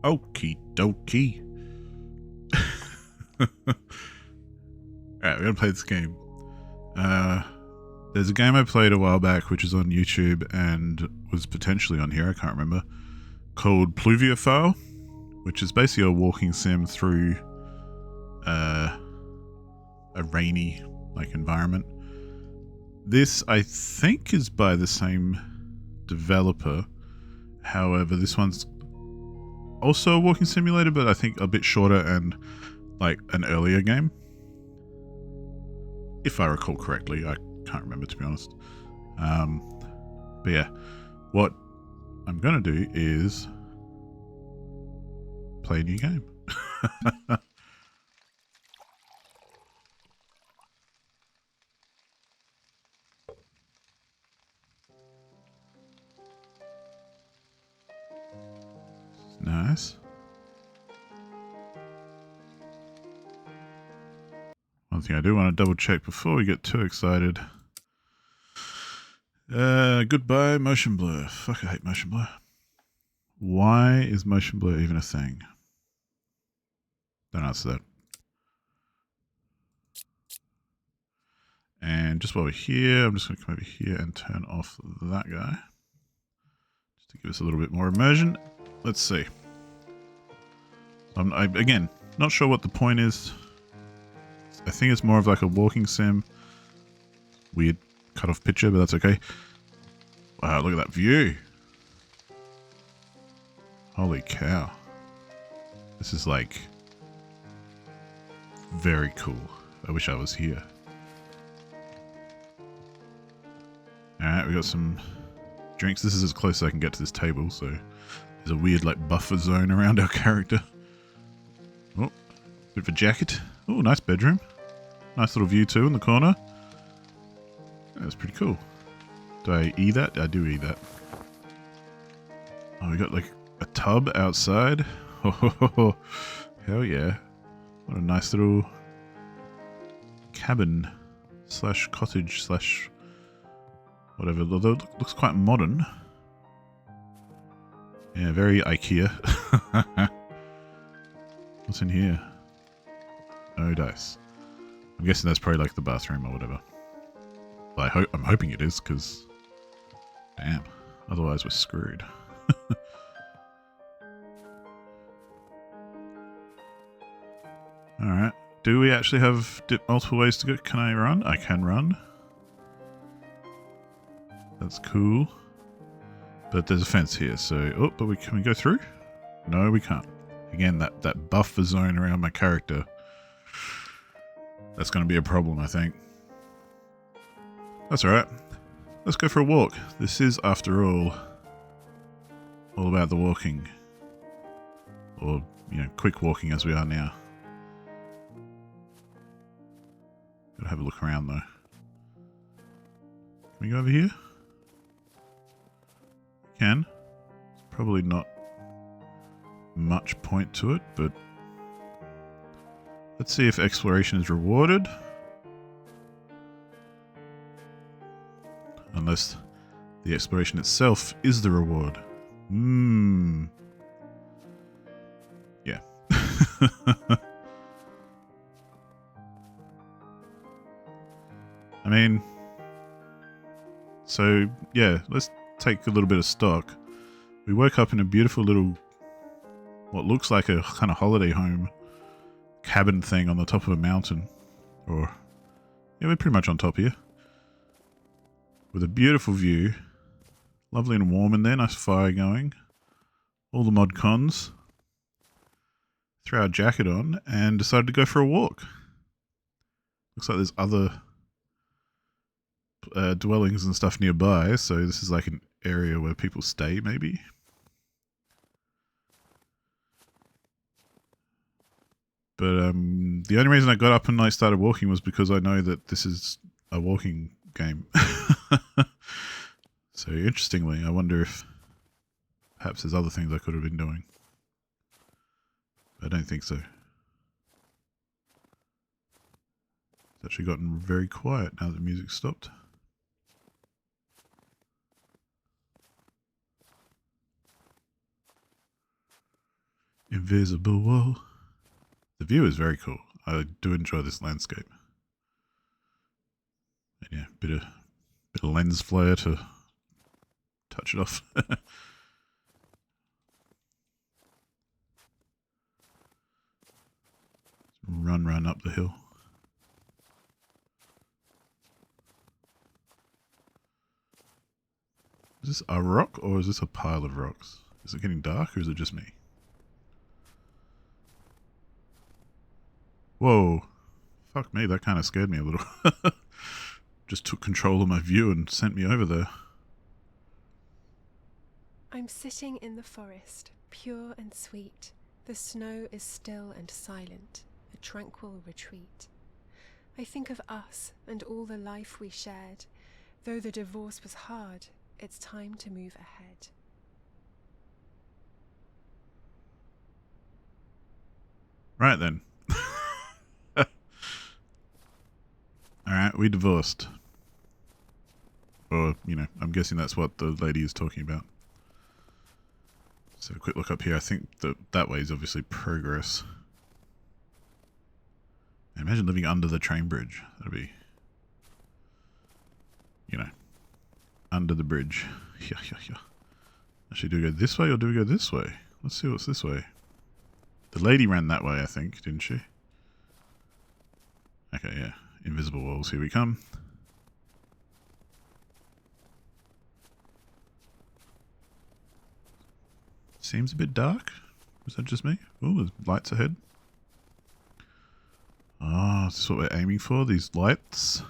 Okie dokie. Alright, we're gonna play this game. There's a game I played a while back which is on YouTube and was potentially on here, I can't remember, called Pluviophile, which is basically a walking sim through a rainy environment. This, I think, is by the same developer. However, this one's also a walking simulator, but I think a bit shorter and an earlier game. If I recall correctly, I can't remember, to be honest. But yeah, what I'm gonna do is play a new game. Nice. One thing I do want to double check before we get too excited. Goodbye, motion blur. Fuck, I hate motion blur. Why is motion blur even a thing? Don't answer that. And just while we're here, I'm just going to come over here and turn off that guy. Just to give us a little bit more immersion. Let's see. Again, not sure what the point is. I think it's more of like a walking sim. Weird cut-off picture, but that's okay. Wow, look at that view. Holy cow. This is very cool. I wish I was here. Alright, we got some drinks. This is as close as I can get to this table, so there's a weird buffer zone around our character. Oh, bit of a jacket. Oh, nice bedroom. Nice little view too in the corner. That's pretty cool. Do I eat that? I do eat that. Oh, we got a tub outside. Oh, hell yeah. What a nice little cabin slash cottage slash whatever. Although it looks quite modern. Yeah, very IKEA. What's in here? No dice. I'm guessing that's probably the bathroom or whatever. Well, I'm hoping it is, because damn, otherwise we're screwed. Alright, do we actually have multiple ways to go? Can I run? I can run. That's cool. But there's a fence here, so... Oh, but can we go through? No, we can't. Again, that buffer zone around my character. That's going to be a problem, I think. That's alright. Let's go for a walk. This is, after all about the walking. Or, quick walking as we are now. Gotta have a look around, though. Can we go over here? We can. There's probably not much point to it, but let's see if exploration is rewarded. Unless the exploration itself is the reward. Yeah. I mean, so yeah, let's take a little bit of stock. We woke up in a beautiful little, what looks like a kind of holiday home cabin thing on the top of a mountain. Or, yeah, we're pretty much on top here. With a beautiful view. Lovely and warm in there, nice fire going. All the mod cons. Threw our jacket on and decided to go for a walk. Looks like there's other dwellings and stuff nearby, so this is an area where people stay, maybe. But the only reason I got up and started walking was because I know that this is a walking game. So interestingly, I wonder if perhaps there's other things I could have been doing. I don't think so. It's actually gotten very quiet now that the music stopped. Invisible wall. The view is very cool. I do enjoy this landscape. And yeah, bit of lens flare to touch it off. Run up the hill. Is this a rock or is this a pile of rocks? Is it getting dark or is it just me? Whoa. Fuck me, that kind of scared me a little. Just took control of my view and sent me over there. I'm sitting in the forest, pure and sweet. The snow is still and silent, a tranquil retreat. I think of us and all the life we shared. Though the divorce was hard, it's time to move ahead. Right then. Alright, we divorced. Or, you know, I'm guessing that's what the lady is talking about. Let's have a quick look up here. I think that way is obviously progress. Imagine living under the train bridge. That'd be, you know, under the bridge. Yeah. Actually, do we go this way or do we go this way? Let's see what's this way. The lady ran that way, I think, didn't she? Okay, yeah. Invisible walls, here we come. Seems a bit dark. Is that just me? Oh, there's lights ahead. Oh, is this what we're aiming for? These lights?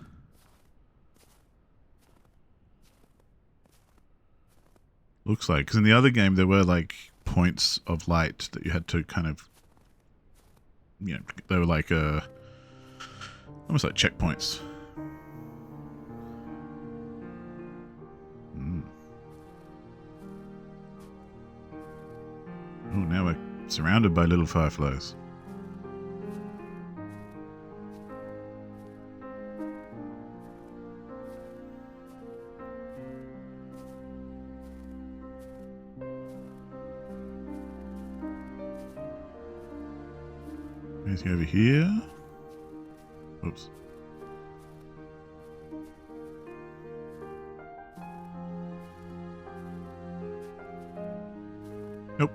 Looks like. Because in the other game, there were like points of light that you had to kind of... You know, they were like almost like checkpoints. Oh, now we're surrounded by little fireflies. Anything over here? Oops. Nope.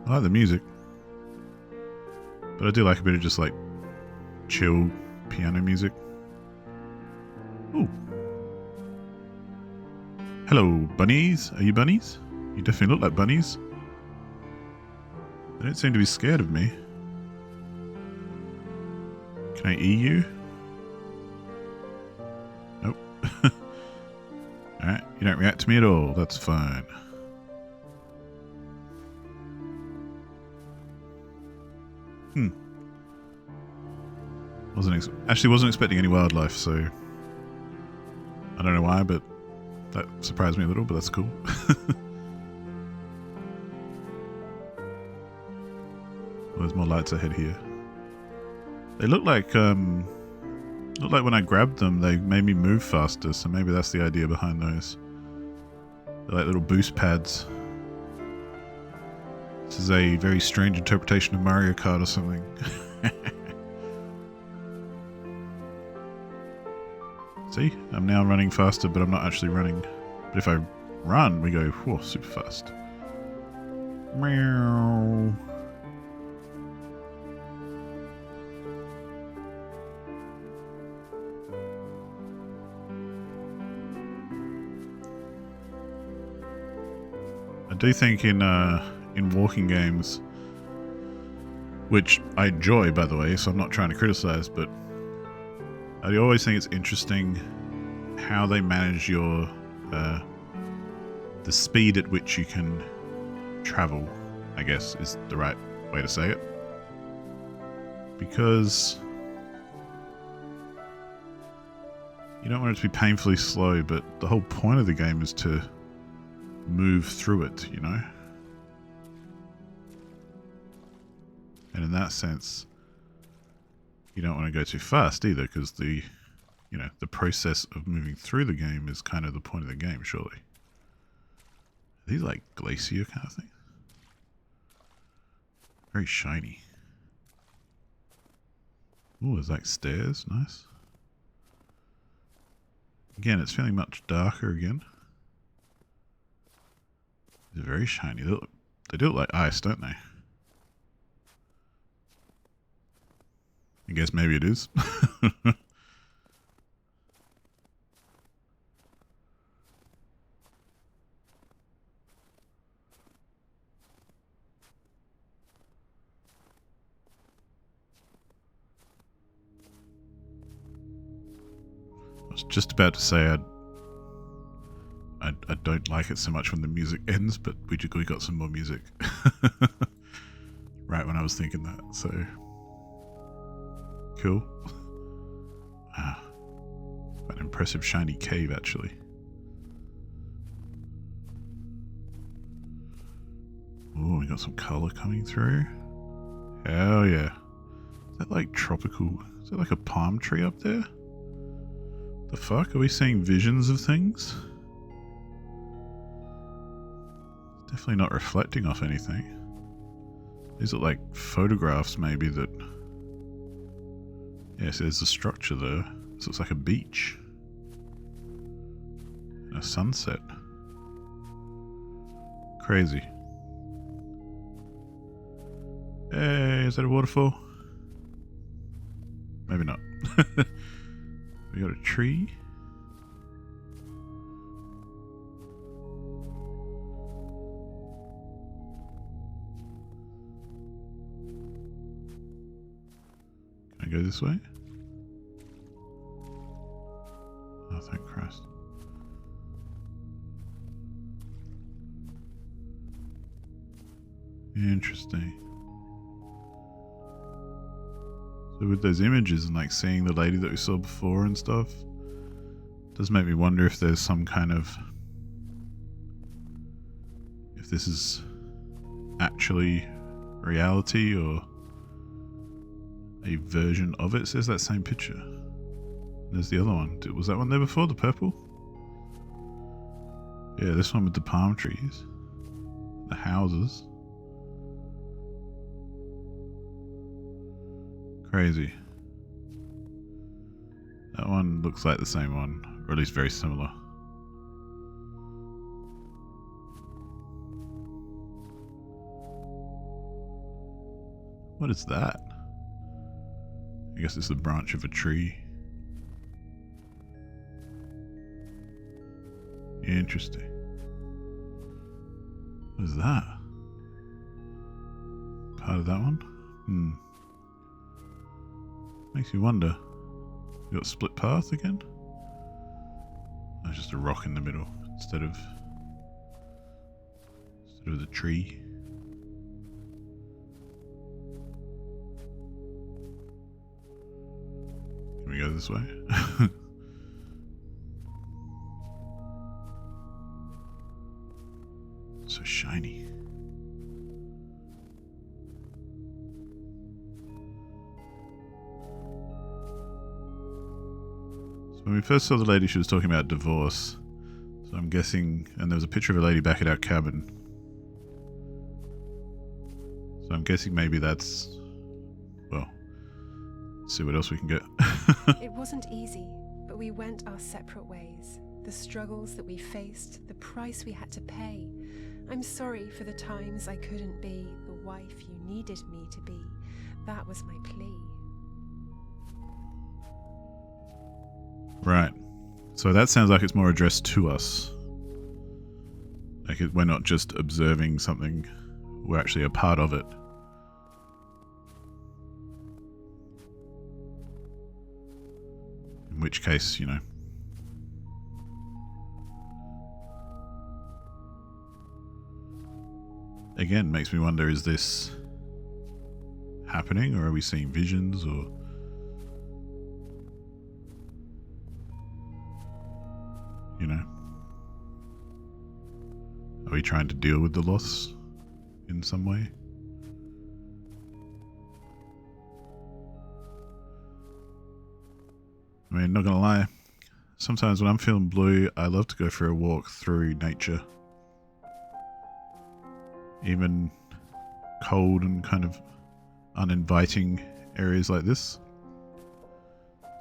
I like the music. But I do like a bit of just like chill piano music. Ooh. Hello, bunnies. Are you bunnies? You definitely look like bunnies. They don't seem to be scared of me. Can I eat you? Nope. Alright, you don't react to me at all. That's fine. Actually wasn't expecting any wildlife, so I don't know why, but that surprised me a little, but that's cool. Well, there's more lights ahead here. They look like when I grabbed them, they made me move faster, so maybe that's the idea behind those. They're like little boost pads. This is a very strange interpretation of Mario Kart or something. See? I'm now running faster, but I'm not actually running. But if I run, we go, whoa, super fast. Meow. I do think in walking games, which I enjoy, by the way, so I'm not trying to criticize, but I always think it's interesting how they manage your the speed at which you can travel, I guess is the right way to say it. Because you don't want it to be painfully slow, but the whole point of the game is to move through it, you know? And in that sense, you don't want to go too fast either, because the process of moving through the game is kind of the point of the game, surely. Are these like glacier kind of things? Very shiny. Oh, there's like stairs. Nice. Again, it's feeling much darker again. They're very shiny. They do look like ice, don't they? I guess maybe it is. I was just about to say I don't like it so much when the music ends, but we got some more music. Right when I was thinking that, so cool. Wow. Quite an impressive shiny cave, actually. Oh, we got some colour coming through. Hell yeah. Is that like tropical? Is that like a palm tree up there? The fuck? Are we seeing visions of things? Definitely not reflecting off anything. These look like photographs maybe that... Yes, there's a structure there. This looks like a beach. And a sunset. Crazy. Hey, is that a waterfall? Maybe not. We got a tree. Can I go this way? Oh, thank Christ. Interesting. So with those images and like seeing the lady that we saw before and stuff, does make me wonder if there's some kind of... if this is actually reality or a version of it. Says that same picture. There's the other one. Was that one there before? The purple? Yeah, this one with the palm trees. The houses. Crazy. That one looks like the same one, or at least very similar. What is that? I guess it's the branch of a tree. Interesting. What is that? Part of that one? Makes you wonder. You got split path again? There's just a rock in the middle instead of the tree. Can we go this way? So shiny. When we first saw the lady, she was talking about divorce. So I'm guessing, and there was a picture of a lady back at our cabin. So I'm guessing maybe that's, well, see what else we can get. It wasn't easy, but we went our separate ways. The struggles that we faced, the price we had to pay. I'm sorry for the times I couldn't be the wife you needed me to be. That was my plea. Right. So that sounds like it's more addressed to us. Like we're not just observing something, we're actually a part of it. In which case, you know. Again, makes me wonder, is this happening, or are we seeing visions, or... You know, are we trying to deal with the loss in some way? I mean, not gonna lie, sometimes when I'm feeling blue, I love to go for a walk through nature. Even cold and kind of uninviting areas like this.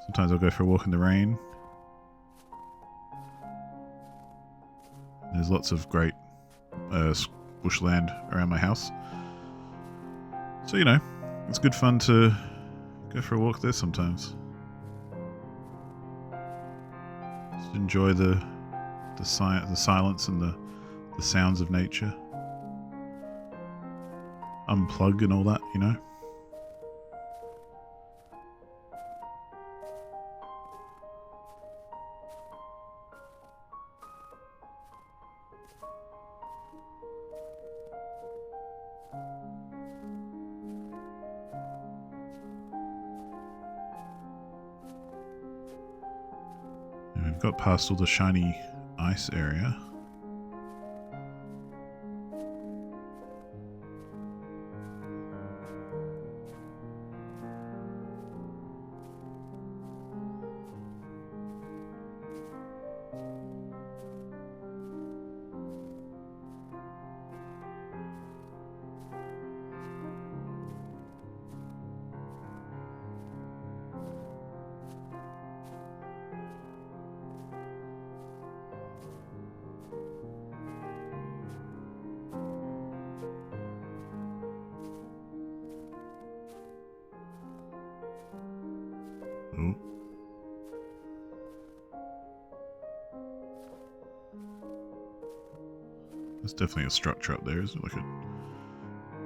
Sometimes I'll go for a walk in the rain. There's lots of great bushland around my house. So, you know, it's good fun to go for a walk there sometimes. Just enjoy the silence and the sounds of nature. Unplug and all that, you know. And we've got past all the shiny ice area. Oh. There's definitely a structure up there, isn't it? Like a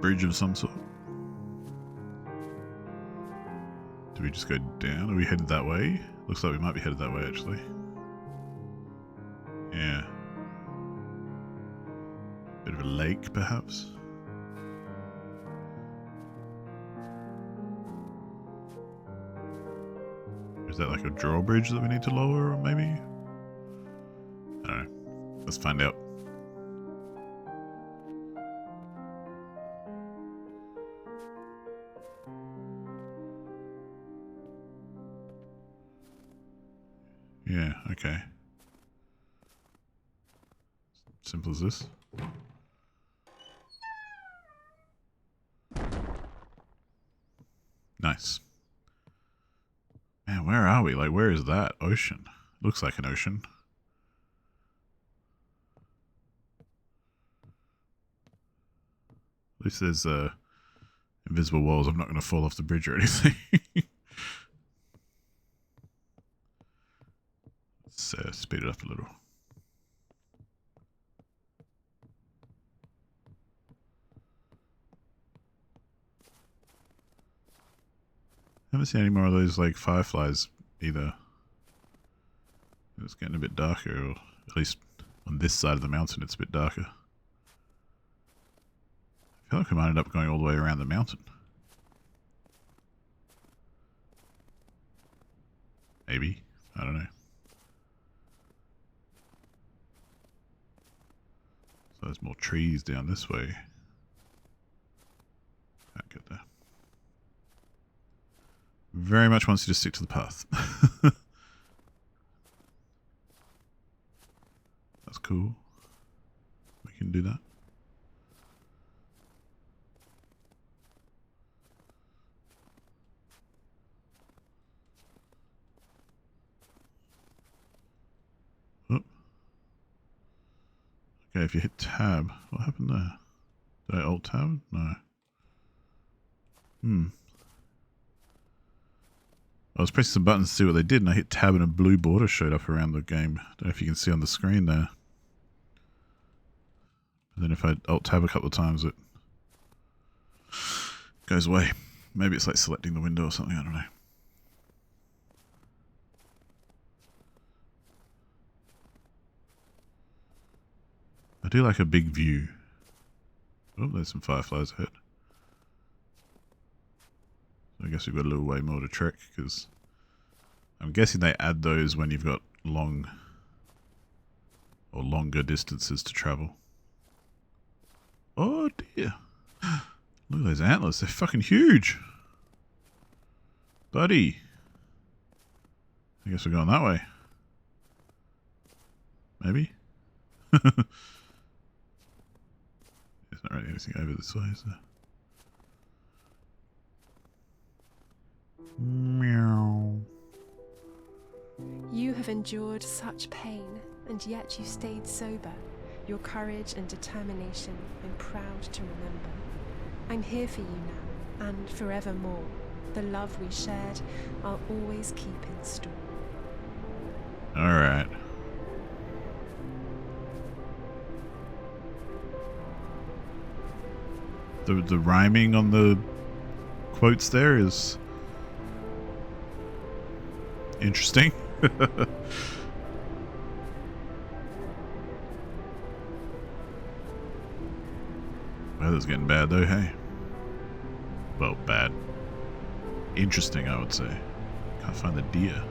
bridge of some sort. Do we just go down? Are we headed that way? Looks like we might be headed that way, actually. Yeah. Bit of a lake, perhaps. Is that like a drawbridge that we need to lower, or maybe? I don't know. Let's find out. Yeah, okay. Simple as this. Nice. Man, where are we? Like, where is that? Ocean. Looks like an ocean. At least there's invisible walls. I'm not going to fall off the bridge or anything. Let's speed it up a little. Haven't seen any more of those like fireflies either. It's getting a bit darker, or at least on this side of the mountain it's a bit darker. I feel like we might end up going all the way around the mountain. Maybe. I don't know. So there's more trees down this way. Can't get there. Very much wants you to stick to the path. That's cool. We can do that. Oh. Okay, if you hit tab, what happened there? Did I alt tab? No. I was pressing some buttons to see what they did, and I hit tab and a blue border showed up around the game. Don't know if you can see on the screen there. And then if I alt tab a couple of times, it goes away. Maybe it's like selecting the window or something, I don't know. I do like a big view. Oh, there's some fireflies ahead. I guess we've got a little way more to trek, because I'm guessing they add those when you've got long or longer distances to travel. Oh dear. Look at those antlers, they're fucking huge. Buddy. I guess we're going that way. Maybe? There's not really anything over this way, is there? Meow. You have endured such pain, and yet you stayed sober. Your courage and determination I'm proud to remember. I'm here for you now, and forevermore. The love we shared, I'll always keep in store. Alright. The rhyming on the quotes there is interesting. Weather's getting bad though, hey? Well, bad. Interesting, I would say. Can't find the deer.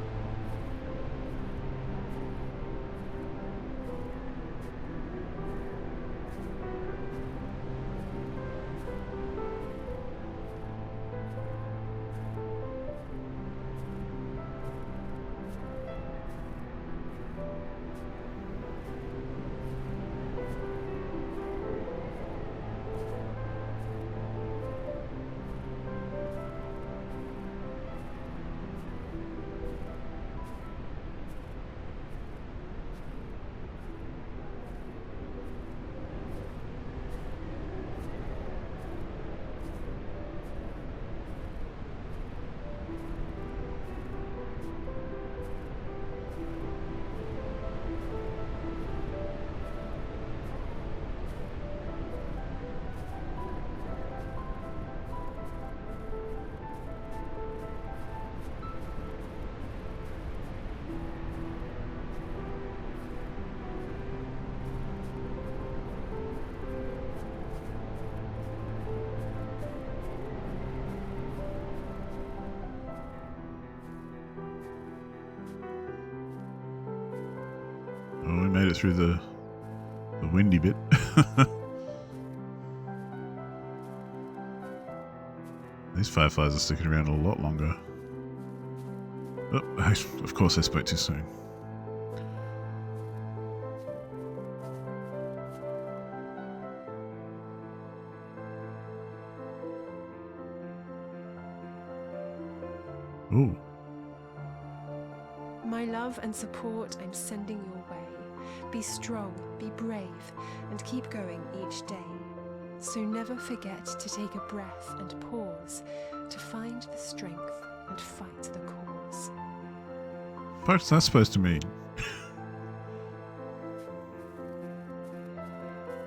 Oh, we made it through the windy bit. These fireflies are sticking around a lot longer. Oh, of course I spoke too soon. Ooh. My love and support I'm sending your way. Be strong, be brave, and keep going each day. So never forget to take a breath and pause to find the strength and fight the cause. What's that supposed to mean?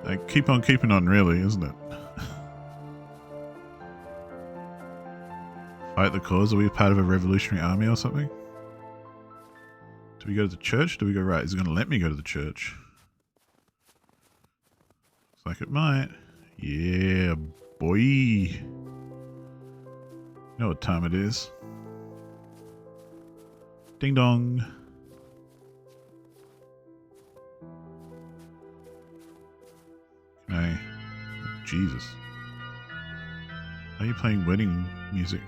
Like, keep on keeping on, really, isn't it? Fight the cause? Are we part of a revolutionary army or something? Do we go to the church? Do we go right? Is it going to let me go to the church? Looks like it might. Yeah, boy. You know what time it is. Ding dong. Hey. Jesus. Are you playing wedding music?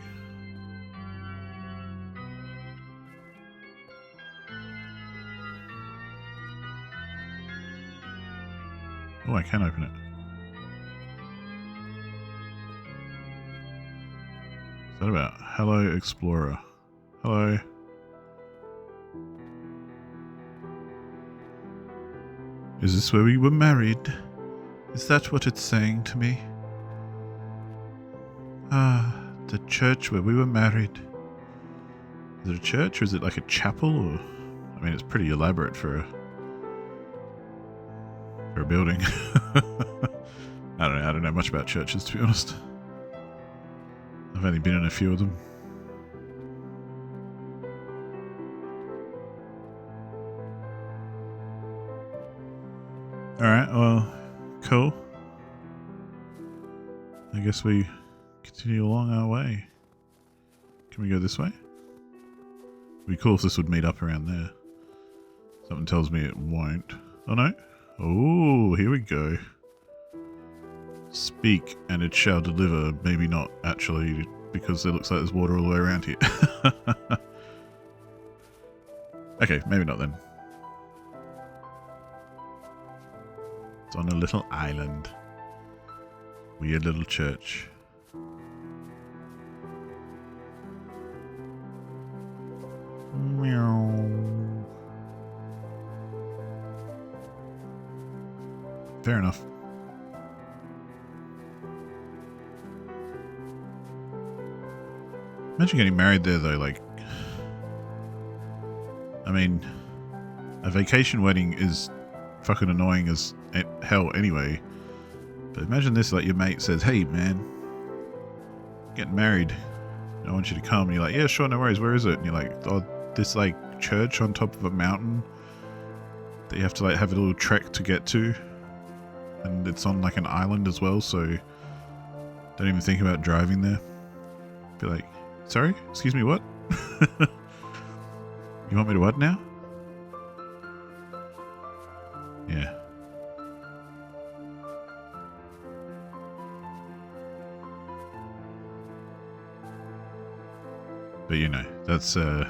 Oh, I can open it. What's that about? Hello, Explorer. Hello. Is this where we were married? Is that what it's saying to me? Ah, the church where we were married. Is it a church or is it like a chapel? Or, I mean, it's pretty elaborate for a building. I don't know much about churches, to be honest. I've only been in a few of them. Alright, well, cool. I guess we continue along our way. Can we go this way? It'd be cool if this would meet up around there. Something tells me it won't. Oh no. Oh, here we go. Speak and it shall deliver. Maybe not actually, because it looks like there's water all the way around here. Okay, maybe not then. It's on a little island. Weird little church. Meow. Fair enough. Imagine getting married there though, like... I mean, a vacation wedding is fucking annoying as hell anyway. But imagine this, like your mate says, hey man, getting married. I want you to come. And you're like, yeah, sure, no worries. Where is it? And you're like, oh, this like church on top of a mountain that you have to like have a little trek to get to. And it's on like an island as well, so don't even think about driving there. Be like, sorry? Excuse me, what? You want me to what now? Yeah. But you know, that's one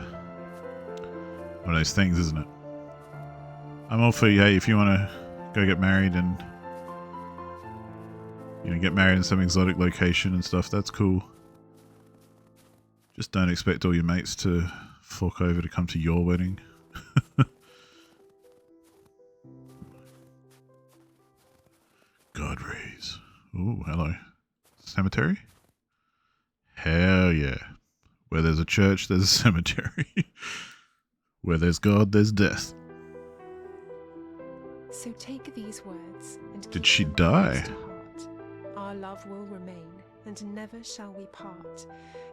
of those things, isn't it? I'm all for, hey, if you want to go get married and, you know, get married in some exotic location and stuff, that's cool. Just don't expect all your mates to fork over to come to your wedding. God rays. Ooh, hello. Cemetery? Hell yeah. Where there's a church, there's a cemetery. Where there's God, there's death. So take these words and Did keep she them die? close to heart. Our love will remain, and never shall we part.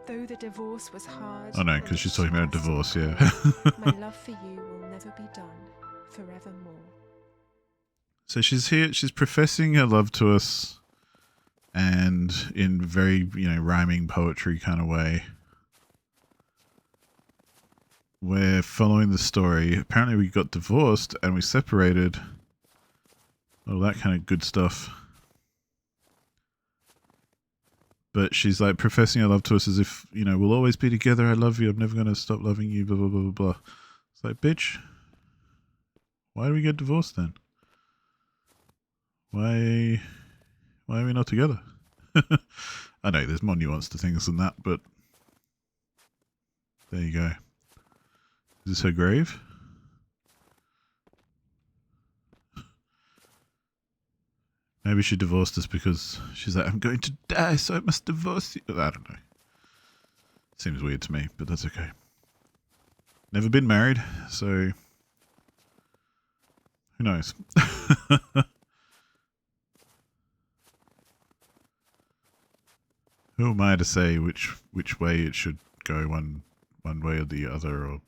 Though the divorce was hard. Oh no, and because she's the talking about a shaft divorce, still yeah. cold, my love for you will never be done, forevermore. So she's here, she's professing her love to us, and in very, you know, rhyming poetry kind of way. We're following the story. Apparently we got divorced and we separated. All that kind of good stuff. But she's like professing her love to us as if, you know, we'll always be together. I love you. I'm never going to stop loving you. Blah, blah, blah, blah, blah. It's like, bitch, why do we get divorced then? Why are we not together? I know there's more nuance to things than that, but there you go. Is this her grave? Maybe she divorced us because she's like, I'm going to die, so I must divorce you. I don't know. Seems weird to me, but that's okay. Never been married, so who knows? Who am I to say which way it should go, one way or the other, or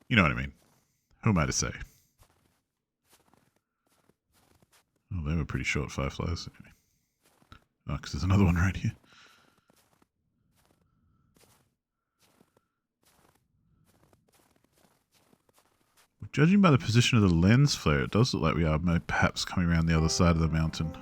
you know what I mean? Who am I to say? Oh, they were pretty short fireflies. Anyway. Oh, because there's another one right here. Judging by the position of the lens flare, it does look like we are perhaps coming around the other side of the mountain.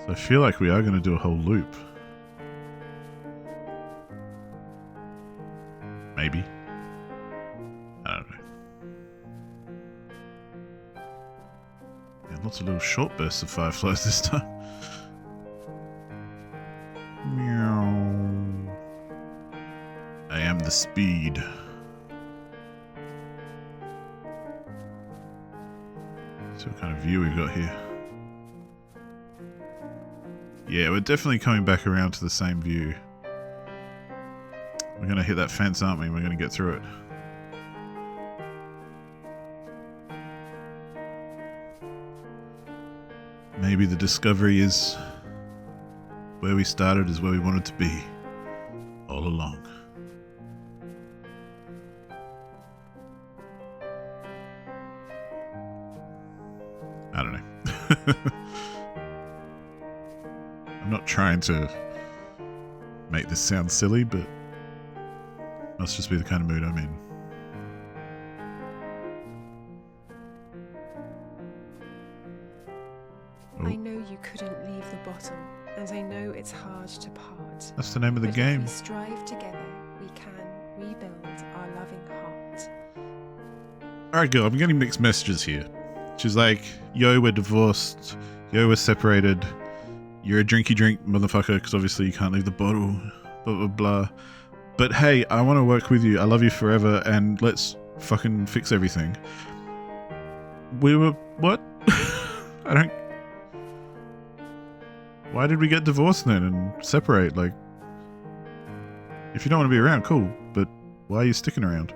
So I feel like we are going to do a whole loop. Maybe. I don't know. Yeah, lots of little short bursts of fireflies this time. Meow. I am the speed. See what kind of view we've got here. Yeah, we're definitely coming back around to the same view. We're going to hit that fence, aren't we? We're going to get through it. Maybe the discovery is where we started is where we wanted to be all along. I don't know. I'm not trying to make this sound silly, but must just be the kind of mood I'm in. I know you couldn't leave the bottle, and I know it's hard to part. That's the name of the But game. if we strive together, we can rebuild our loving heart. Alright, girl, I'm getting mixed messages here. She's like, yo, we're divorced. Yo, we're separated. You're a drinky drink motherfucker because obviously you can't leave the bottle. Blah, blah, blah. But hey, I want to work with you. I love you forever and let's fucking fix everything. We were... What? I don't... Why did we get divorced then and separate? Like, if you don't want to be around, cool. But why are you sticking around?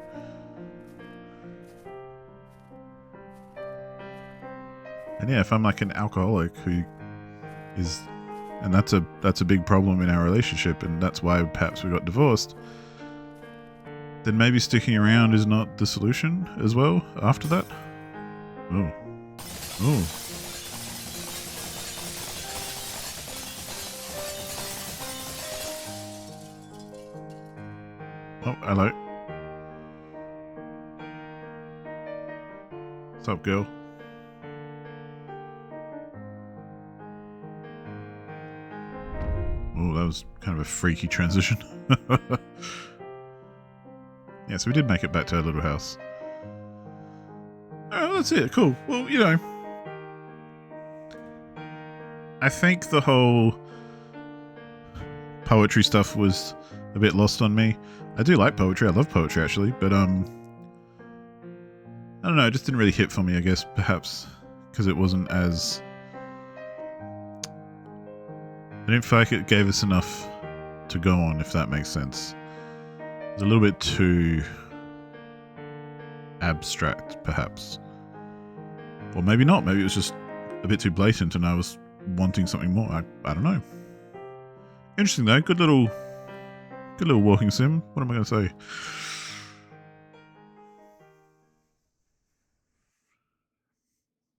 And yeah, if I'm like an alcoholic who is, and that's a big problem in our relationship, and that's why perhaps we got divorced, then maybe sticking around is not the solution as well after that. Oh. Oh. Oh, hello. What's up, girl? Oh, that was kind of a freaky transition. Yeah, so we did make it back to our little house. Oh, that's it. Cool. Well, you know, I think the whole poetry stuff was a bit lost on me. I do like poetry. I love poetry, actually. But, I don't know. It just didn't really hit for me, I guess. Perhaps because it wasn't as... I didn't feel like it gave us enough to go on, if that makes sense. It was a little bit too abstract, perhaps. Or maybe not. Maybe it was just a bit too blatant and I was wanting something more. I don't know. Interesting, though. Good little walking sim. What am I going to say?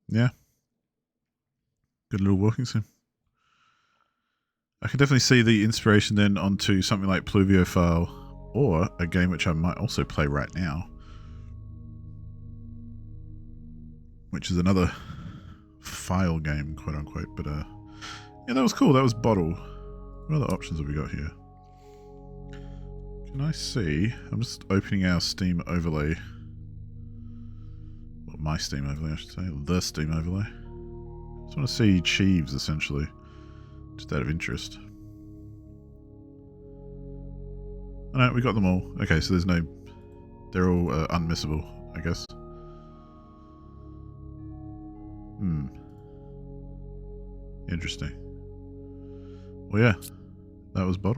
Yeah. Good little walking sim. I can definitely see the inspiration then onto something like Pluviophile, or a game which I might also play right now, which is another file game, quote unquote. But yeah, that was cool. That was Bottle. What other options have we got here? Can I see? I'm just opening our Steam overlay. Well, my Steam overlay, I should say. The Steam overlay. I just want to see Cheeves, essentially. Just out of interest. Oh, no, we got them all. Okay, so there's no... They're all unmissable, I guess. Interesting. Well, yeah. That was Bottle.